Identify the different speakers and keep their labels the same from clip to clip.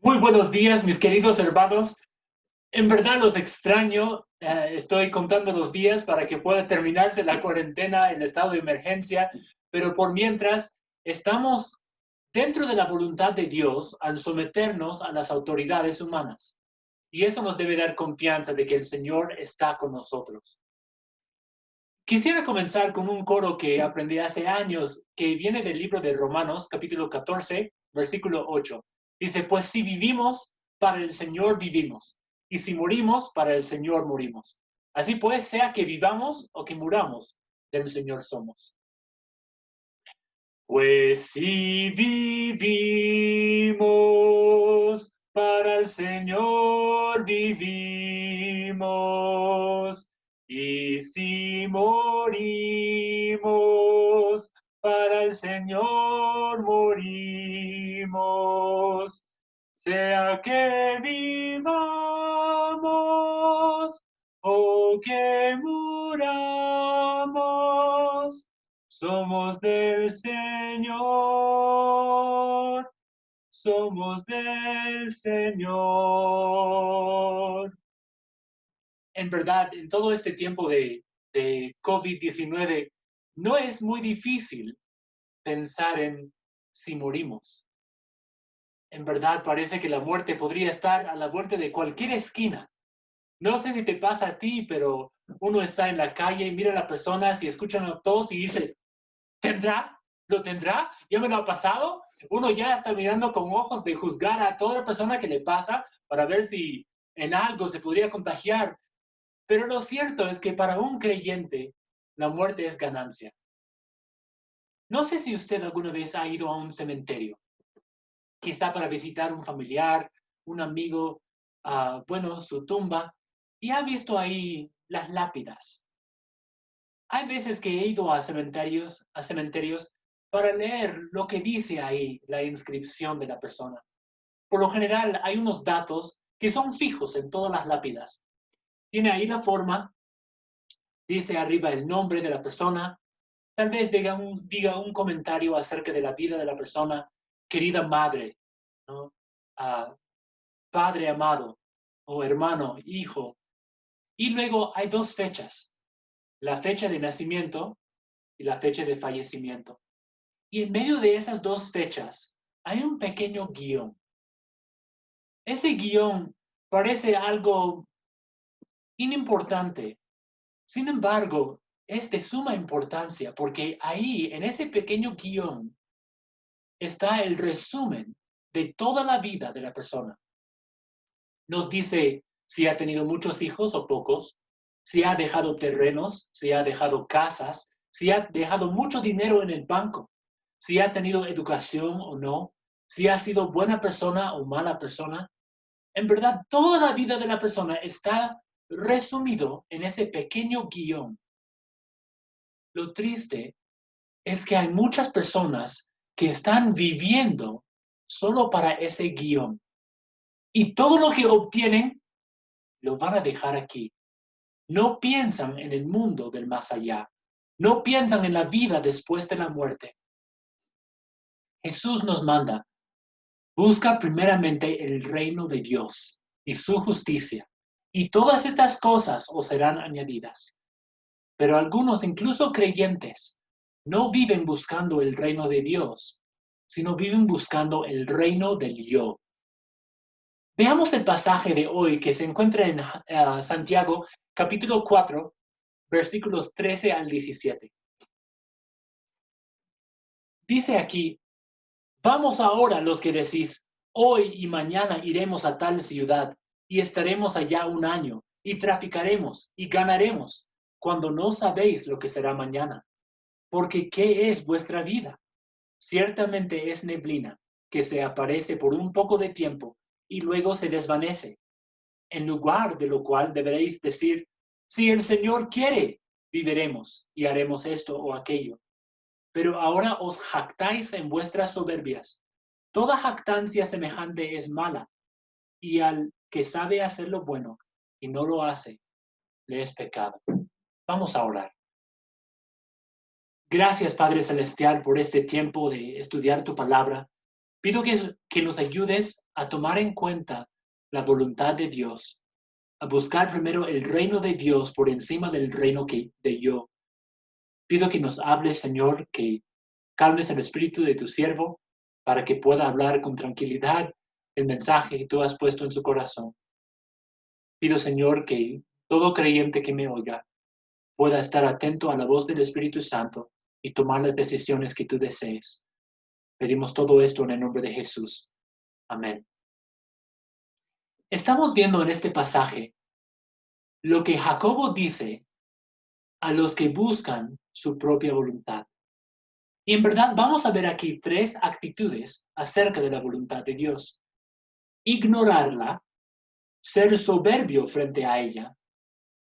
Speaker 1: Muy buenos días, mis queridos hermanos. En verdad los extraño. Estoy contando los días para que pueda terminarse la cuarentena, el estado de emergencia, pero por mientras estamos dentro de la voluntad de Dios al someternos a las autoridades humanas. Y eso nos debe dar confianza de que el Señor está con nosotros. Quisiera comenzar con un coro que aprendí hace años, que viene del libro de Romanos, capítulo 14, versículo 8. Dice, pues si vivimos, para el Señor vivimos, y si morimos, para el Señor morimos. Así pues, sea que vivamos o que muramos, del Señor somos. Pues si vivimos, para el Señor vivimos, y si morimos, para el Señor morimos, sea que vivamos o que muramos. Somos del Señor, somos del Señor. En verdad, en todo este tiempo de COVID-19, no es muy difícil pensar en si morimos. En verdad, parece que la muerte podría estar a la vuelta de cualquier esquina. No sé si te pasa a ti, pero uno está en la calle y mira a las personas y escuchan a todos y dice, ¿tendrá? ¿Lo tendrá? ¿Ya me lo ha pasado? Uno ya está mirando con ojos de juzgar a toda persona que le pasa para ver si en algo se podría contagiar. Pero lo cierto es que para un creyente, la muerte es ganancia. No sé si usted alguna vez ha ido a un cementerio, quizá para visitar un familiar, un amigo, bueno, su tumba, y ha visto ahí las lápidas. Hay veces que he ido a cementerios para leer lo que dice ahí la inscripción de la persona. Por lo general, hay unos datos que son fijos en todas las lápidas. Tiene ahí la forma, dice arriba el nombre de la persona, tal vez diga un comentario acerca de la vida de la persona, querida madre, ¿no? Ah, padre amado, o hermano, hijo. Y luego hay dos fechas, la fecha de nacimiento y la fecha de fallecimiento. Y en medio de esas dos fechas hay un pequeño guión. Ese guión parece algo inimportante. Sin embargo, es de suma importancia porque ahí, en ese pequeño guión, está el resumen de toda la vida de la persona. Nos dice si ha tenido muchos hijos o pocos, si ha dejado terrenos, si ha dejado casas, si ha dejado mucho dinero en el banco, si ha tenido educación o no, si ha sido buena persona o mala persona. En verdad, toda la vida de la persona está resumido en ese pequeño guión. Lo triste es que hay muchas personas que están viviendo solo para ese guión y todo lo que obtienen lo van a dejar aquí. No piensan en el mundo del más allá. No piensan en la vida después de la muerte. Jesús nos manda, busca primeramente el reino de Dios y su justicia, y todas estas cosas os serán añadidas. Pero algunos, incluso creyentes, no viven buscando el reino de Dios, sino viven buscando el reino del yo. Veamos el pasaje de hoy que se encuentra en Santiago, capítulo 4, versículos 13 al 17. Dice aquí, vamos ahora los que decís, hoy y mañana iremos a tal ciudad y estaremos allá un año y traficaremos y ganaremos, cuando no sabéis lo que será mañana. Porque ¿qué es vuestra vida? Ciertamente es neblina que se aparece por un poco de tiempo y luego se desvanece. En lugar de lo cual deberéis decir, si el Señor quiere, viviremos y haremos esto o aquello. Pero ahora os jactáis en vuestras soberbias. Toda jactancia semejante es mala, y al que sabe hacer lo bueno y no lo hace, le es pecado. Vamos a orar. Gracias, Padre Celestial, por este tiempo de estudiar tu palabra. Pido que nos ayudes a tomar en cuenta la voluntad de Dios, a buscar primero el reino de Dios por encima del reino de yo. Pido que nos hables, Señor, que calmes el espíritu de tu siervo para que pueda hablar con tranquilidad el mensaje que tú has puesto en su corazón. Pido, Señor, que todo creyente que me oiga pueda estar atento a la voz del Espíritu Santo y tomar las decisiones que tú desees. Pedimos todo esto en el nombre de Jesús. Amén. Estamos viendo en este pasaje lo que Jacobo dice a los que buscan su propia voluntad. Y en verdad vamos a ver aquí tres actitudes acerca de la voluntad de Dios. Ignorarla, ser soberbio frente a ella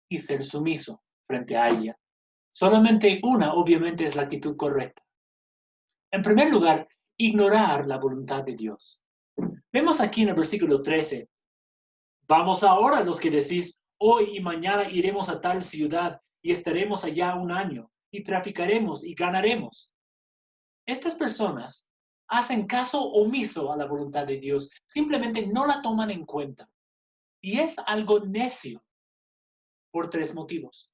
Speaker 1: y ser sumiso frente a ella. Solamente una, obviamente, es la actitud correcta. En primer lugar, ignorar la voluntad de Dios. Vemos aquí en el versículo 13, vamos ahora los que decís, hoy y mañana iremos a tal ciudad y estaremos allá un año y traficaremos y ganaremos. Estas personas hacen caso omiso a la voluntad de Dios, simplemente no la toman en cuenta. Y es algo necio por tres motivos.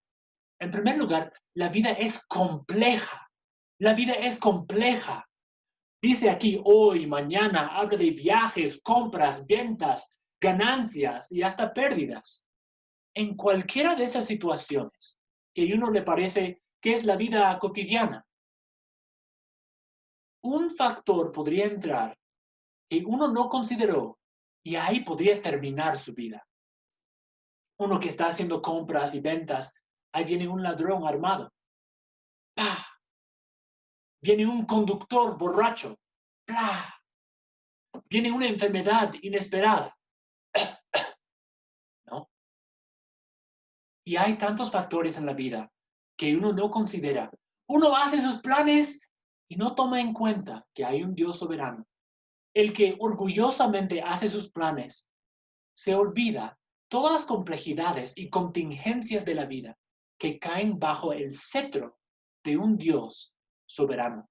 Speaker 1: En primer lugar, la vida es compleja. La vida es compleja. Dice aquí hoy, mañana, habla de viajes, compras, ventas, ganancias y hasta pérdidas. En cualquiera de esas situaciones que a uno le parece que es la vida cotidiana, un factor podría entrar que uno no consideró y ahí podría terminar su vida. Uno que está haciendo compras y ventas, ahí viene un ladrón armado. ¡Pah! Viene un conductor borracho. ¡Plah! Viene una enfermedad inesperada. ¿No? Y hay tantos factores en la vida que uno no considera. Uno hace sus planes y no toma en cuenta que hay un Dios soberano. El que orgullosamente hace sus planes se olvida todas las complejidades y contingencias de la vida que caen bajo el cetro de un Dios soberano.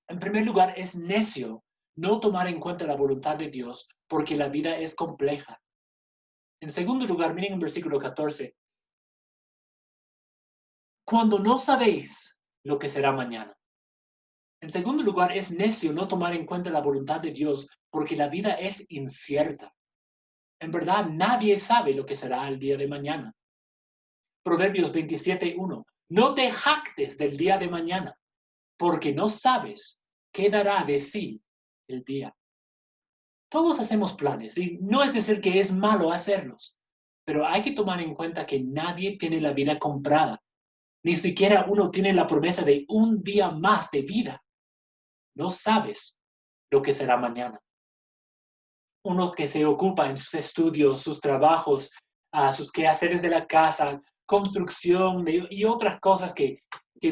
Speaker 1: En primer lugar, es necio no tomar en cuenta la voluntad de Dios porque la vida es compleja. En segundo lugar, miren en versículo 14, cuando no sabéis lo que será mañana. En segundo lugar, es necio no tomar en cuenta la voluntad de Dios porque la vida es incierta. En verdad, nadie sabe lo que será el día de mañana. Proverbios 27:1. No te jactes del día de mañana, porque no sabes qué dará de sí el día. Todos hacemos planes y no es decir que es malo hacerlos, pero hay que tomar en cuenta que nadie tiene la vida comprada. Ni siquiera uno tiene la promesa de un día más de vida. No sabes lo que será mañana. Uno que se ocupa en sus estudios, sus trabajos, sus quehaceres de la casa, construcción y otras cosas que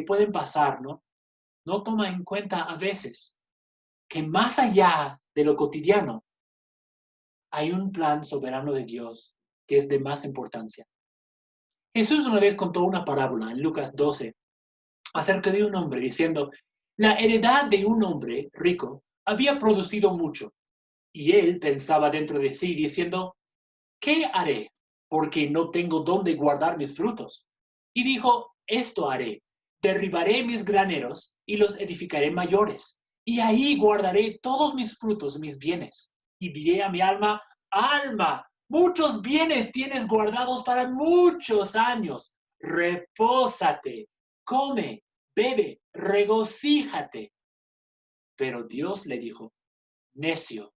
Speaker 1: pueden pasar, ¿no? No toma en cuenta a veces que más allá de lo cotidiano hay un plan soberano de Dios que es de más importancia. Jesús una vez contó una parábola en Lucas 12 acerca de un hombre diciendo, la heredad de un hombre rico había producido mucho y él pensaba dentro de sí diciendo, ¿qué haré? Porque no tengo dónde guardar mis frutos. Y dijo, esto haré, derribaré mis graneros y los edificaré mayores, y ahí guardaré todos mis frutos, mis bienes. Y diré a mi alma, alma, muchos bienes tienes guardados para muchos años. Repósate, come, bebe, regocíjate. Pero Dios le dijo, necio,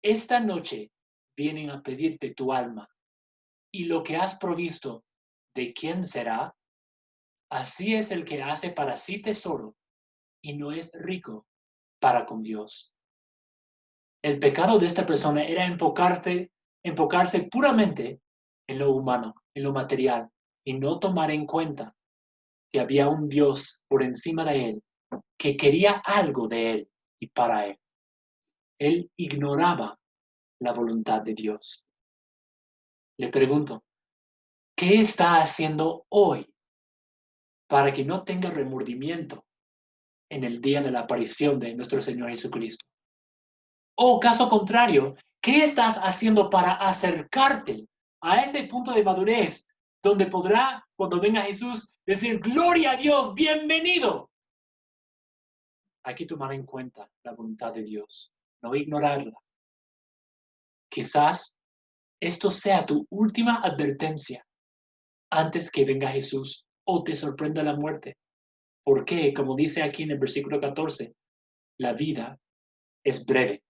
Speaker 1: esta noche vienen a pedirte tu alma y lo que has provisto, ¿de quién será? Así es el que hace para sí tesoro y no es rico para con Dios. El pecado de esta persona era enfocarse puramente en lo humano, en lo material, y no tomar en cuenta que había un Dios por encima de él, que quería algo de él y para él. Él ignoraba la voluntad de Dios. Le pregunto, ¿qué está haciendo hoy para que no tenga remordimiento en el día de la aparición de nuestro Señor Jesucristo? O caso contrario, ¿qué estás haciendo para acercarte a ese punto de madurez donde podrá, cuando venga Jesús, decir, gloria a Dios, bienvenido? Hay que tomar en cuenta la voluntad de Dios, no ignorarla. Quizás esto sea tu última advertencia antes que venga Jesús o te sorprenda la muerte. Porque, como dice aquí en el versículo 14, la vida es breve.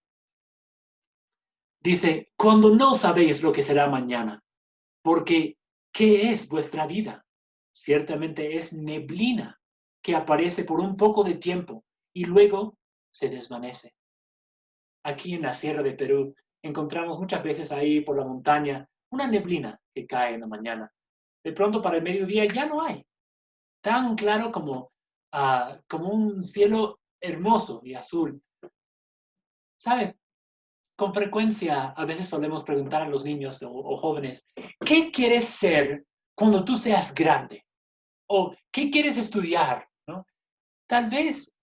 Speaker 1: Dice, cuando no sabéis lo que será mañana, porque ¿qué es vuestra vida? Ciertamente es neblina que aparece por un poco de tiempo y luego se desvanece. Aquí en la Sierra de Perú encontramos muchas veces ahí por la montaña una neblina que cae en la mañana. De pronto para el mediodía ya no hay. Tan claro como un cielo hermoso y azul. ¿Sabe? Con frecuencia a veces solemos preguntar a los niños o jóvenes, ¿qué quieres ser cuando tú seas grande? ¿O qué quieres estudiar? ¿No? Tal vez,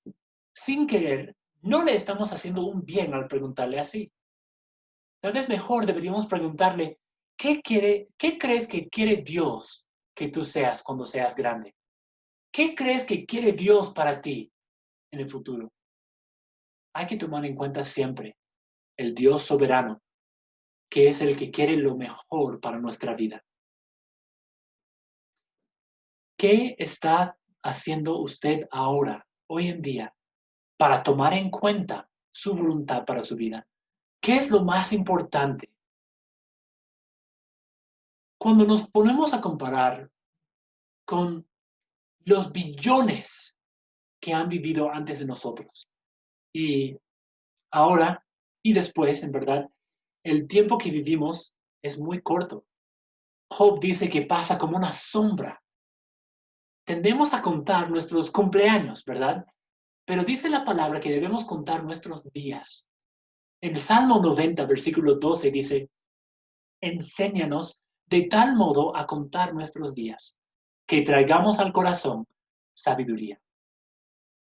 Speaker 1: sin querer, no le estamos haciendo un bien al preguntarle así. Tal vez mejor deberíamos preguntarle, ¿qué crees que quiere Dios que tú seas cuando seas grande? ¿Qué crees que quiere Dios para ti en el futuro? Hay que tomar en cuenta siempre el Dios soberano, que es el que quiere lo mejor para nuestra vida. ¿Qué está haciendo usted ahora, hoy en día, para tomar en cuenta su voluntad para su vida? ¿Qué es lo más importante? Cuando nos ponemos a comparar con los billones que han vivido antes de nosotros y ahora y después, en verdad, el tiempo que vivimos es muy corto. Job dice que pasa como una sombra. Tendemos a contar nuestros cumpleaños, ¿verdad? Pero dice la palabra que debemos contar nuestros días. En el Salmo 90, versículo 12 dice, enséñanos de tal modo a contar nuestros días, que traigamos al corazón sabiduría.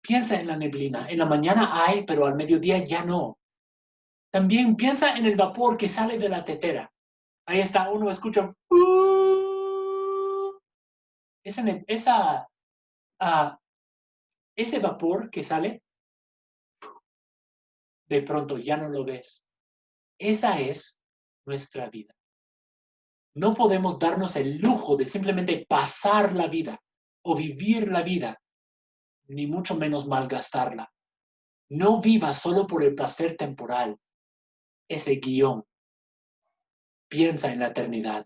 Speaker 1: Piensa en la neblina. En la mañana hay, pero al mediodía ya no. También piensa en el vapor que sale de la tetera. Ahí está, uno escucha. Esa, esa, uh, ese vapor que sale, de pronto ya no lo ves. Esa es nuestra vida. No podemos darnos el lujo de simplemente pasar la vida o vivir la vida, ni mucho menos malgastarla. No viva solo por el placer temporal. Ese guión. Piensa en la eternidad.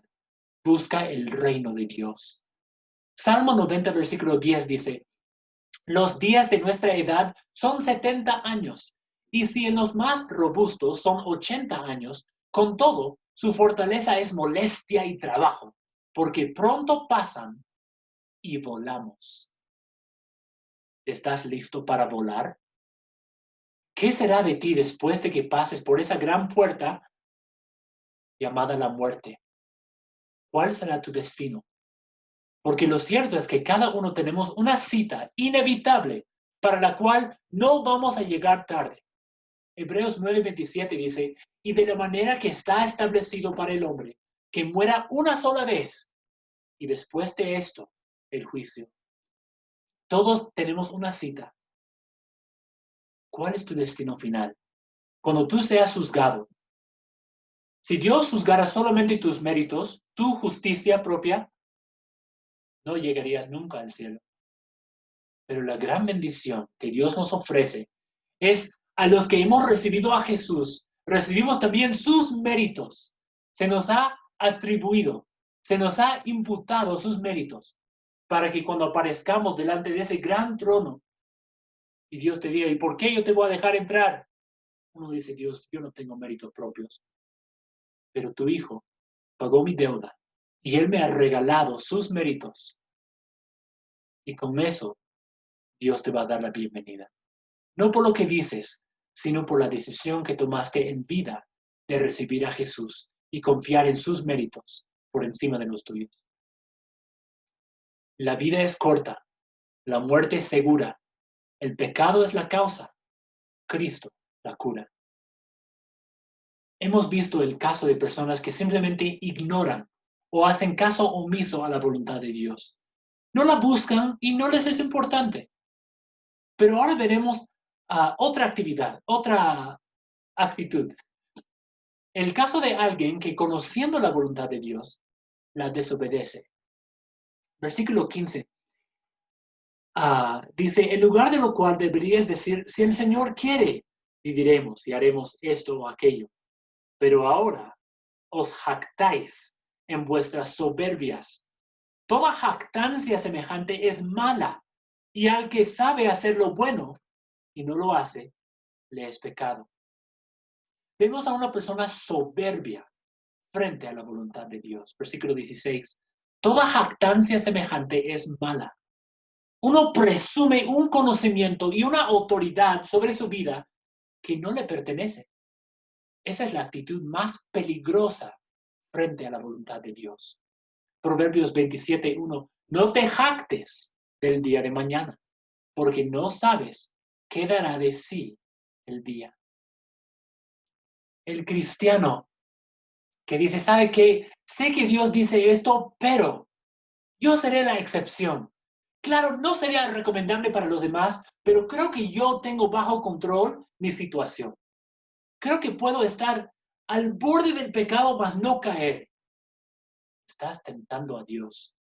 Speaker 1: Busca el reino de Dios. Salmo 90, versículo 10 dice, los días de nuestra edad son 70 años, y si en los más robustos son 80 años, con todo, su fortaleza es molestia y trabajo, porque pronto pasan y volamos. ¿Estás listo para volar? ¿Qué será de ti después de que pases por esa gran puerta llamada la muerte? ¿Cuál será tu destino? Porque lo cierto es que cada uno tenemos una cita inevitable para la cual no vamos a llegar tarde. Hebreos 9:27 dice, y de la manera que está establecido para el hombre, que muera una sola vez, y después de esto, el juicio. Todos tenemos una cita. ¿Cuál es tu destino final? Cuando tú seas juzgado, si Dios juzgara solamente tus méritos, tu justicia propia, no llegarías nunca al cielo. Pero la gran bendición que Dios nos ofrece es a los que hemos recibido a Jesús, recibimos también sus méritos. Se nos ha atribuido, se nos ha imputado sus méritos para que cuando aparezcamos delante de ese gran trono y Dios te diga, ¿y por qué yo te voy a dejar entrar? Uno dice, Dios, yo no tengo méritos propios, pero tu Hijo pagó mi deuda y Él me ha regalado sus méritos. Y con eso, Dios te va a dar la bienvenida. No por lo que dices, sino por la decisión que tomaste en vida de recibir a Jesús y confiar en sus méritos por encima de los tuyos. La vida es corta, la muerte es segura, el pecado es la causa, Cristo la cura. Hemos visto el caso de personas que simplemente ignoran o hacen caso omiso a la voluntad de Dios. No la buscan y no les es importante. Pero ahora veremos otra actividad, otra actitud. El caso de alguien que conociendo la voluntad de Dios, la desobedece. Versículo 15. Dice, en lugar de lo cual deberías decir, si el Señor quiere, viviremos y haremos esto o aquello. Pero ahora os jactáis en vuestras soberbias. Toda jactancia semejante es mala, y al que sabe hacer lo bueno y no lo hace, le es pecado. Vemos a una persona soberbia frente a la voluntad de Dios. Versículo 16. Toda jactancia semejante es mala. Uno presume un conocimiento y una autoridad sobre su vida que no le pertenece. Esa es la actitud más peligrosa frente a la voluntad de Dios. Proverbios 27:1. No te jactes del día de mañana, porque no sabes qué dará de sí el día. El cristiano que dice, ¿sabe qué? Sé que Dios dice esto, pero yo seré la excepción. Claro, no sería recomendable para los demás, pero creo que yo tengo bajo control mi situación. Creo que puedo estar al borde del pecado, mas no caer. Estás tentando a Dios.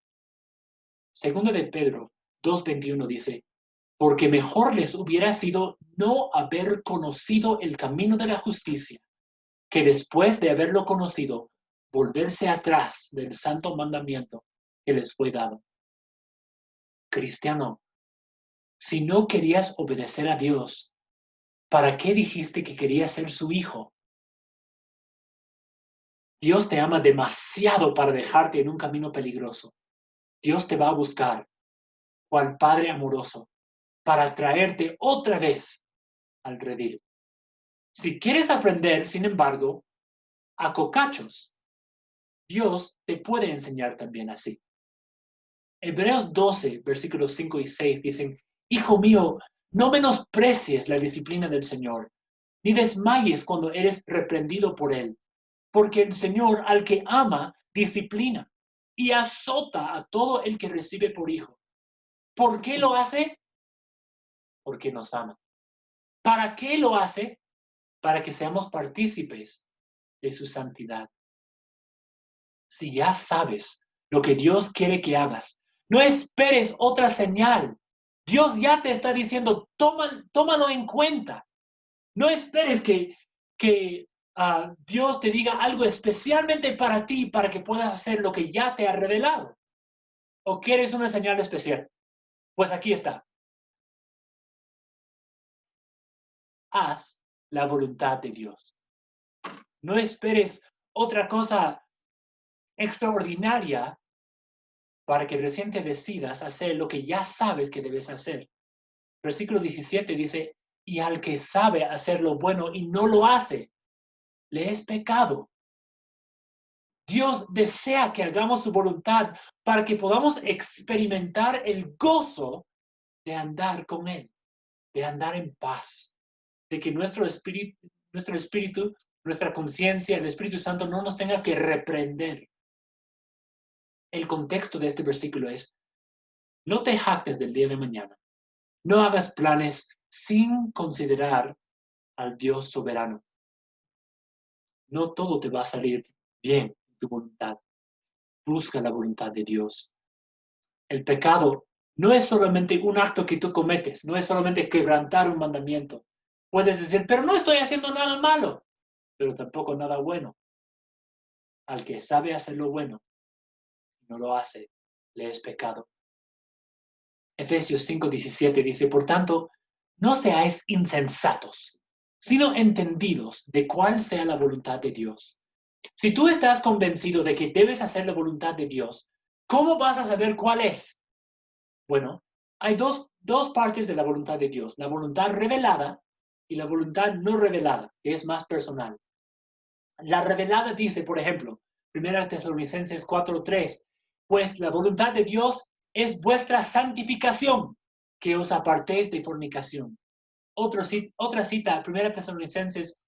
Speaker 1: Segundo de Pedro 2:21 dice, porque mejor les hubiera sido no haber conocido el camino de la justicia, que después de haberlo conocido, volverse atrás del santo mandamiento que les fue dado. Cristiano, si no querías obedecer a Dios, ¿para qué dijiste que querías ser su hijo? Dios te ama demasiado para dejarte en un camino peligroso. Dios te va a buscar, cual Padre amoroso, para traerte otra vez al redil. Si quieres aprender, sin embargo, a cocachos, Dios te puede enseñar también así. Hebreos 12, versículos 5 y 6 dicen, Hijo mío, no menosprecies la disciplina del Señor, ni desmayes cuando eres reprendido por Él, porque el Señor al que ama, disciplina y azota a todo el que recibe por hijo. ¿Por qué lo hace? Porque nos ama. ¿Para qué lo hace? Para que seamos partícipes de su santidad. Si ya sabes lo que Dios quiere que hagas, no esperes otra señal. Dios ya te está diciendo, tómalo en cuenta. No esperes que Dios te diga algo especialmente para ti para que puedas hacer lo que ya te ha revelado. ¿O quieres una señal especial? Pues aquí está. Haz la voluntad de Dios. No esperes otra cosa extraordinaria para que recién te decidas hacer lo que ya sabes que debes hacer. Versículo 17 dice, y al que sabe hacer lo bueno y no lo hace, le es pecado. Dios desea que hagamos su voluntad para que podamos experimentar el gozo de andar con Él, de andar en paz, de que nuestro espíritu, nuestra conciencia, el Espíritu Santo no nos tenga que reprender. El contexto de este versículo es, no te jactes del día de mañana, no hagas planes sin considerar al Dios soberano. No todo te va a salir bien tu voluntad. Busca la voluntad de Dios. El pecado no es solamente un acto que tú cometes, no es solamente quebrantar un mandamiento. Puedes decir, pero no estoy haciendo nada malo, pero tampoco nada bueno. Al que sabe hacer lo bueno y no lo hace, le es pecado. Efesios 5:17 dice, por tanto, no seáis insensatos, sino entendidos de cuál sea la voluntad de Dios. Si tú estás convencido de que debes hacer la voluntad de Dios, ¿cómo vas a saber cuál es? Bueno, hay dos partes de la voluntad de Dios, la voluntad revelada y la voluntad no revelada, que es más personal. La revelada dice, por ejemplo, 1 Tesalonicenses 4:3, pues la voluntad de Dios es vuestra santificación, que os apartéis de fornicación. Otra cita, 1 Tesalonicenses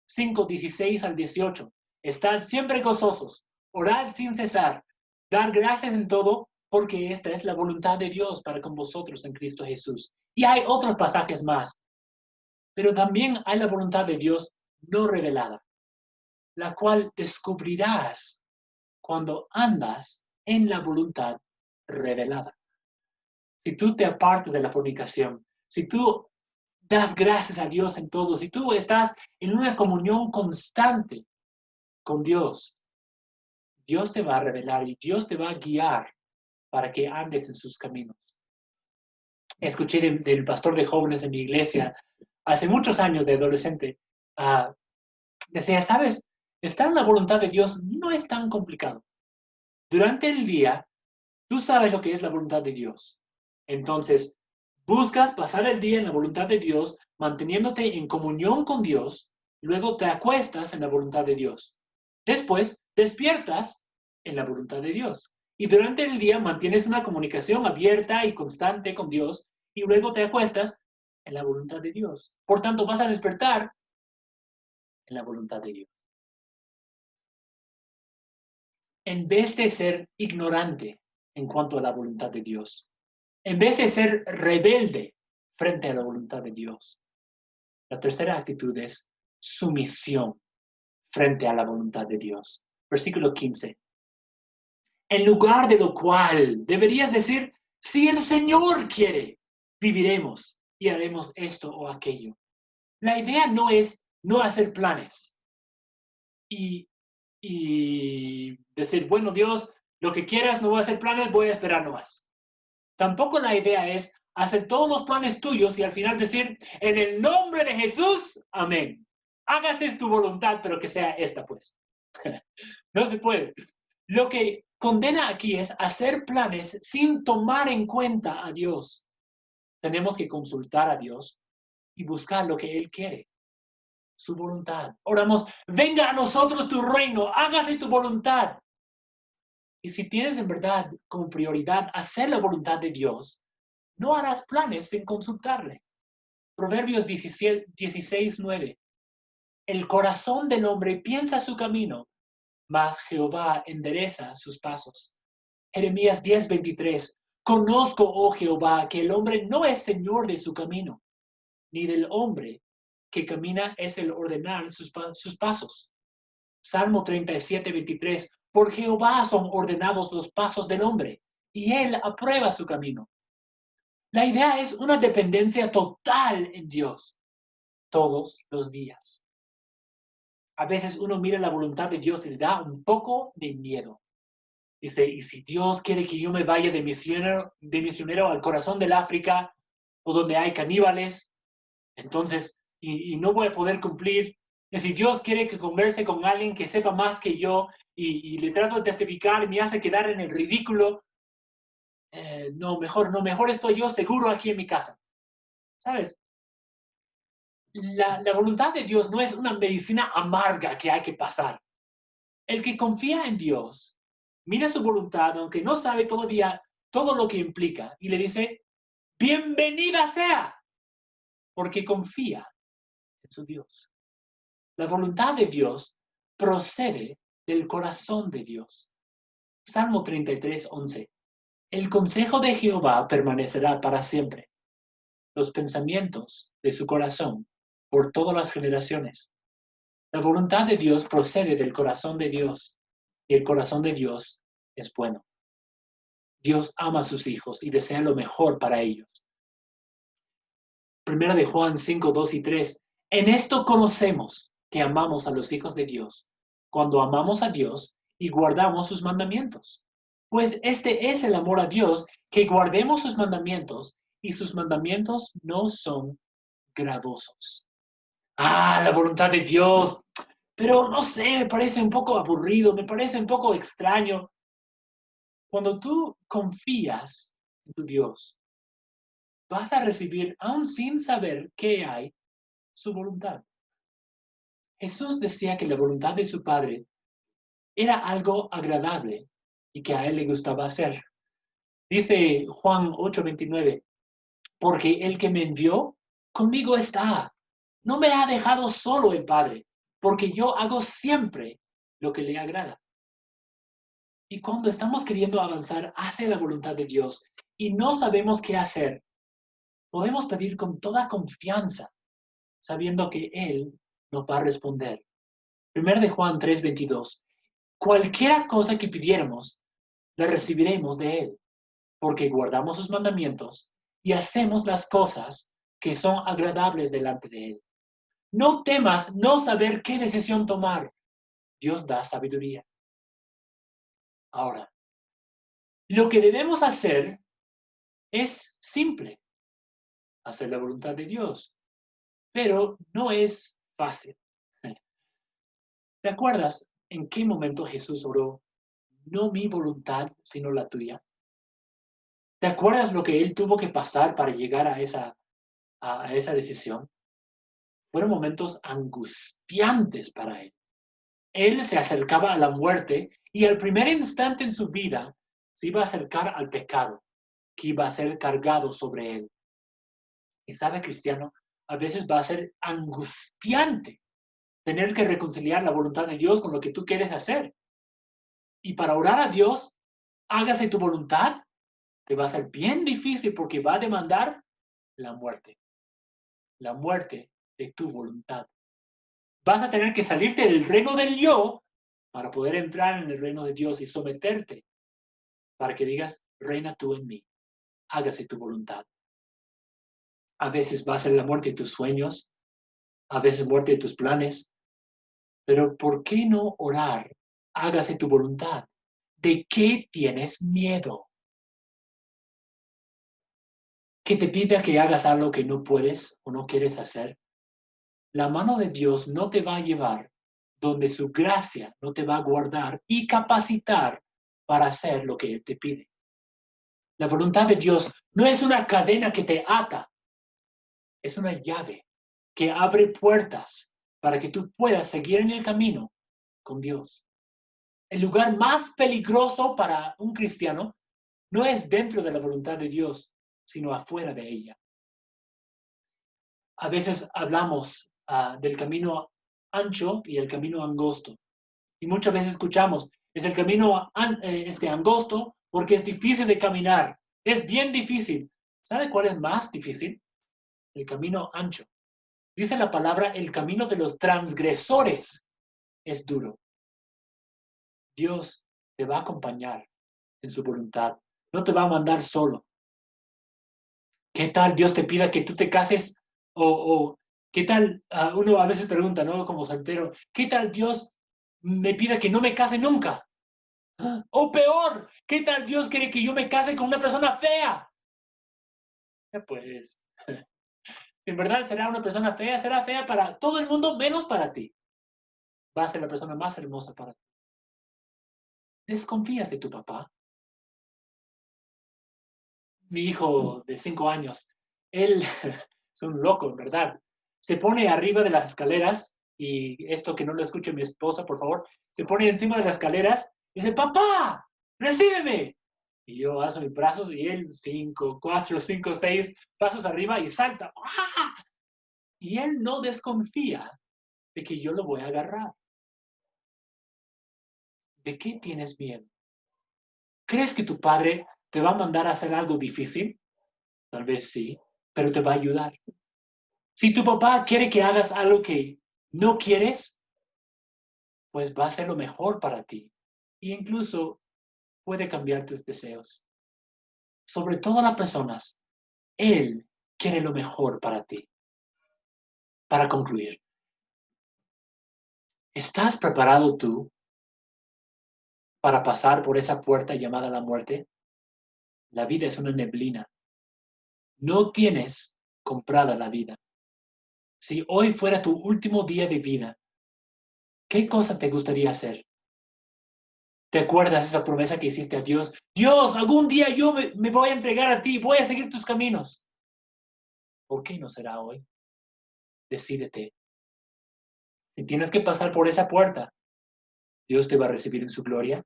Speaker 1: 5, 16 al 18. Estad siempre gozosos, orad sin cesar, dar gracias en todo, porque esta es la voluntad de Dios para con vosotros en Cristo Jesús. Y hay otros pasajes más, pero también hay la voluntad de Dios no revelada, la cual descubrirás cuando andas en la voluntad revelada. Si tú te apartas de la fornicación, si tú das gracias a Dios en todo, si tú estás en una comunión constante con Dios, Dios te va a revelar y Dios te va a guiar para que andes en sus caminos. Escuché del pastor de jóvenes en mi iglesia hace muchos años de adolescente, decía, ¿sabes? Estar en la voluntad de Dios no es tan complicado. Durante el día, tú sabes lo que es la voluntad de Dios. Entonces, buscas pasar el día en la voluntad de Dios, manteniéndote en comunión con Dios, luego te acuestas en la voluntad de Dios. Después, despiertas en la voluntad de Dios. Y durante el día mantienes una comunicación abierta y constante con Dios, y luego te acuestas en la voluntad de Dios. Por tanto, vas a despertar en la voluntad de Dios. En vez de ser ignorante en cuanto a la voluntad de Dios, en vez de ser rebelde frente a la voluntad de Dios, la tercera actitud es sumisión frente a la voluntad de Dios. Versículo 15. En lugar de lo cual deberías decir, si el Señor quiere, viviremos y haremos esto o aquello. La idea no es no hacer planes y decir, bueno, Dios, lo que quieras, no voy a hacer planes, voy a esperar nomás. Tampoco la idea es hacer todos los planes tuyos y al final decir, en el nombre de Jesús, amén. Hágase tu voluntad, pero que sea esta, pues. No se puede. Lo que condena aquí es hacer planes sin tomar en cuenta a Dios. Tenemos que consultar a Dios y buscar lo que Él quiere, su voluntad. Oramos, venga a nosotros tu reino, hágase tu voluntad. Y si tienes en verdad como prioridad hacer la voluntad de Dios, no harás planes sin consultarle. Proverbios 16:9. El corazón del hombre piensa su camino, mas Jehová endereza sus pasos. Jeremías 10:23. Conozco, oh Jehová, que el hombre no es señor de su camino, ni del hombre que camina es el ordenar sus pasos. Salmo 37:23. Por Jehová son ordenados los pasos del hombre, y él aprueba su camino. La idea es una dependencia total en Dios todos los días. A veces uno mira la voluntad de Dios y le da un poco de miedo. Dice, y si Dios quiere que yo me vaya de misionero al corazón del África o donde hay caníbales, entonces, y no voy a poder cumplir. Y si Dios quiere que converse con alguien que sepa más que yo y le trato de testificar y me hace quedar en el ridículo, no, mejor estoy yo seguro aquí en mi casa. ¿Sabes? La voluntad de Dios no es una medicina amarga que hay que pasar. El que confía en Dios, mira su voluntad, aunque no sabe todavía todo lo que implica, y le dice, bienvenida sea, porque confía en su Dios. La voluntad de Dios procede del corazón de Dios. Salmo 33:11. El consejo de Jehová permanecerá para siempre, los pensamientos de su corazón por todas las generaciones. La voluntad de Dios procede del corazón de Dios, y el corazón de Dios es bueno. Dios ama a sus hijos y desea lo mejor para ellos. Primera de Juan 5:2-3. En esto conocemos que amamos a los hijos de Dios, cuando amamos a Dios y guardamos sus mandamientos. Pues este es el amor a Dios, que guardemos sus mandamientos, y sus mandamientos no son gravosos. La voluntad de Dios. Pero no sé, me parece un poco aburrido, me parece un poco extraño. Cuando tú confías en tu Dios, vas a recibir, aún sin saber qué hay, su voluntad. Jesús decía que la voluntad de su Padre era algo agradable y que a él le gustaba hacer. Dice Juan 8:29, porque el que me envió, conmigo está. No me ha dejado solo el Padre, porque yo hago siempre lo que le agrada. Y cuando estamos queriendo avanzar hacia la voluntad de Dios y no sabemos qué hacer, podemos pedir con toda confianza, sabiendo que Él nos va a responder. 1 de Juan 3:22. Cualquiera cosa que pidiéramos, la recibiremos de Él, porque guardamos sus mandamientos y hacemos las cosas que son agradables delante de Él. No temas no saber qué decisión tomar. Dios da sabiduría. Ahora, lo que debemos hacer es simple, hacer la voluntad de Dios, pero no es fácil. ¿Te acuerdas en qué momento Jesús oró? No mi voluntad, sino la tuya. ¿Te acuerdas lo que Él tuvo que pasar para llegar a esa decisión? Fueron momentos angustiantes para Él. Él se acercaba a la muerte y al primer instante en su vida se iba a acercar al pecado que iba a ser cargado sobre Él. Y sabe, cristiano, a veces va a ser angustiante tener que reconciliar la voluntad de Dios con lo que tú quieres hacer. Y para orar a Dios, hágase tu voluntad, te va a ser bien difícil porque va a demandar la muerte de tu voluntad. Vas a tener que salirte del reino del yo para poder entrar en el reino de Dios y someterte para que digas, reina tú en mí, hágase tu voluntad. A veces va a ser la muerte de tus sueños, a veces muerte de tus planes, pero ¿por qué no orar? Hágase tu voluntad. ¿De qué tienes miedo? ¿Que te pida que hagas algo que no puedes o no quieres hacer? La mano de Dios no te va a llevar donde su gracia no te va a guardar y capacitar para hacer lo que Él te pide. La voluntad de Dios no es una cadena que te ata, es una llave que abre puertas para que tú puedas seguir en el camino con Dios. El lugar más peligroso para un cristiano no es dentro de la voluntad de Dios, sino afuera de ella. A veces hablamos del camino ancho y el camino angosto. Y muchas veces escuchamos, es el camino angosto porque es difícil de caminar. Es bien difícil. ¿Sabe cuál es más difícil? El camino ancho. Dice la palabra, el camino de los transgresores es duro. Dios te va a acompañar en su voluntad. No te va a mandar solo. ¿Qué tal Dios te pida que tú te cases? O ¿qué tal? Uno a veces pregunta, ¿no? Como soltero, ¿qué tal Dios me pida que no me case nunca? O peor, ¿qué tal Dios quiere que yo me case con una persona fea? Pues, en verdad será una persona fea, será fea para todo el mundo menos para ti. Va a ser la persona más hermosa para ti. ¿Desconfías de tu papá? Mi hijo de 5 años, él es un loco, en verdad. Se pone arriba de las escaleras, y esto que no lo escuche mi esposa, por favor, se pone encima de las escaleras y dice, papá, recíbeme. Y yo hago mis brazos y él 5, 4, 5, 6 pasos arriba y salta. ¡Ah! Y él no desconfía de que yo lo voy a agarrar. ¿De qué tienes miedo? ¿Crees que tu padre te va a mandar a hacer algo difícil? Tal vez sí, pero te va a ayudar. Si tu papá quiere que hagas algo que no quieres, pues va a ser lo mejor para ti. E incluso puede cambiar tus deseos. Sobre todas las personas, Él quiere lo mejor para ti. Para concluir, ¿estás preparado tú para pasar por esa puerta llamada la muerte? La vida es una neblina. No tienes comprada la vida. Si hoy fuera tu último día de vida, ¿qué cosa te gustaría hacer? ¿Te acuerdas esa promesa que hiciste a Dios? Dios, algún día yo me voy a entregar a ti, voy a seguir tus caminos. ¿Por qué no será hoy? Decídete. Si tienes que pasar por esa puerta, Dios te va a recibir en su gloria.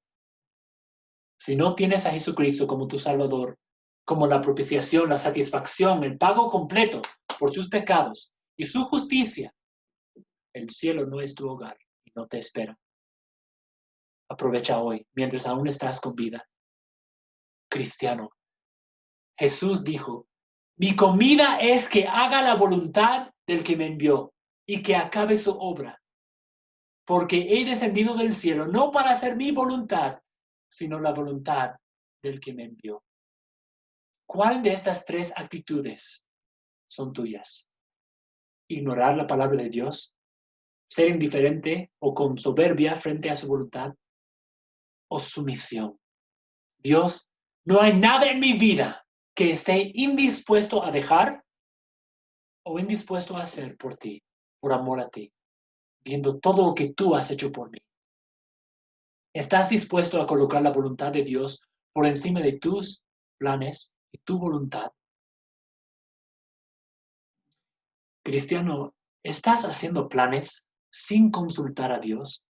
Speaker 1: Si no tienes a Jesucristo como tu Salvador, como la propiciación, la satisfacción, el pago completo por tus pecados y su justicia, El cielo no es tu hogar y no te espera. Aprovecha hoy, mientras aún estás con vida. Cristiano, Jesús dijo, mi comida es que haga la voluntad del que me envió y que acabe su obra. Porque he descendido del cielo no para hacer mi voluntad, sino la voluntad del que me envió. ¿Cuál de estas tres actitudes son tuyas? ¿Ignorar la palabra de Dios? ¿Ser indiferente o con soberbia frente a su voluntad? ¿O sumisión? Dios, no hay nada en mi vida que esté indispuesto a dejar o indispuesto a hacer por ti, por amor a ti, viendo todo lo que tú has hecho por mí. ¿Estás dispuesto a colocar la voluntad de Dios por encima de tus planes y tu voluntad? Cristiano, ¿estás haciendo planes sin consultar a Dios?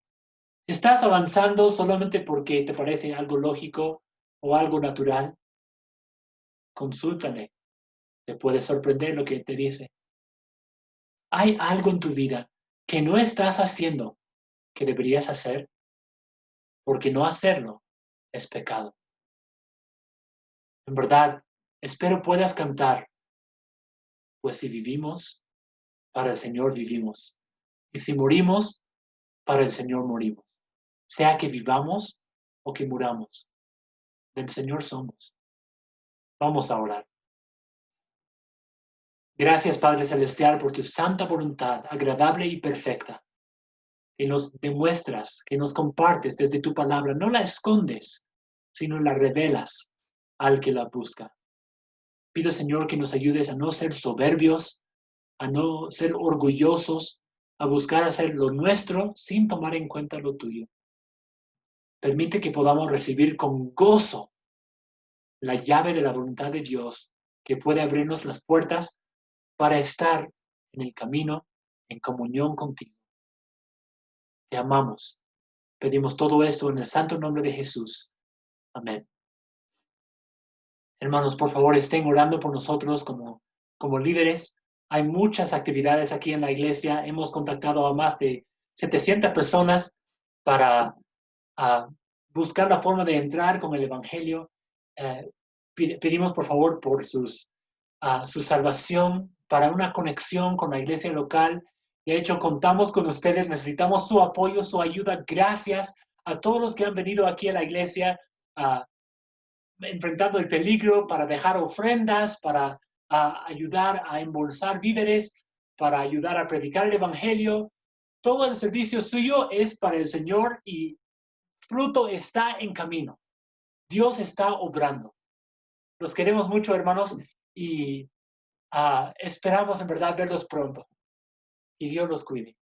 Speaker 1: ¿Estás avanzando solamente porque te parece algo lógico o algo natural? Consúltale. Te puede sorprender lo que te dice. ¿Hay algo en tu vida que no estás haciendo que deberías hacer? Porque no hacerlo es pecado. En verdad, espero puedas cantar, pues si vivimos, para el Señor vivimos. Y si morimos, para el Señor morimos. Sea que vivamos o que muramos, del Señor somos. Vamos a orar. Gracias, Padre Celestial, por tu santa voluntad, agradable y perfecta, que nos demuestras, que nos compartes desde tu palabra. No la escondes, sino la revelas al que la busca. Pido, Señor, que nos ayudes a no ser soberbios, a no ser orgullosos, a buscar hacer lo nuestro sin tomar en cuenta lo tuyo. Permite que podamos recibir con gozo la llave de la voluntad de Dios, que puede abrirnos las puertas para estar en el camino, en comunión contigo. Te amamos. Pedimos todo esto en el santo nombre de Jesús. Amén. Hermanos, por favor, estén orando por nosotros como líderes. Hay muchas actividades aquí en la iglesia. Hemos contactado a más de 700 personas para buscar la forma de entrar con el Evangelio. Pedimos, por favor, por su salvación, para una conexión con la iglesia local. De hecho, contamos con ustedes. Necesitamos su apoyo, su ayuda. Gracias a todos los que han venido aquí a la iglesia enfrentando el peligro, para dejar ofrendas, para ayudar a embolsar víveres, para ayudar a predicar el Evangelio. Todo el servicio suyo es para el Señor y fruto está en camino. Dios está obrando. Los queremos mucho, hermanos, y esperamos en verdad verlos pronto. Y Dios los cuide.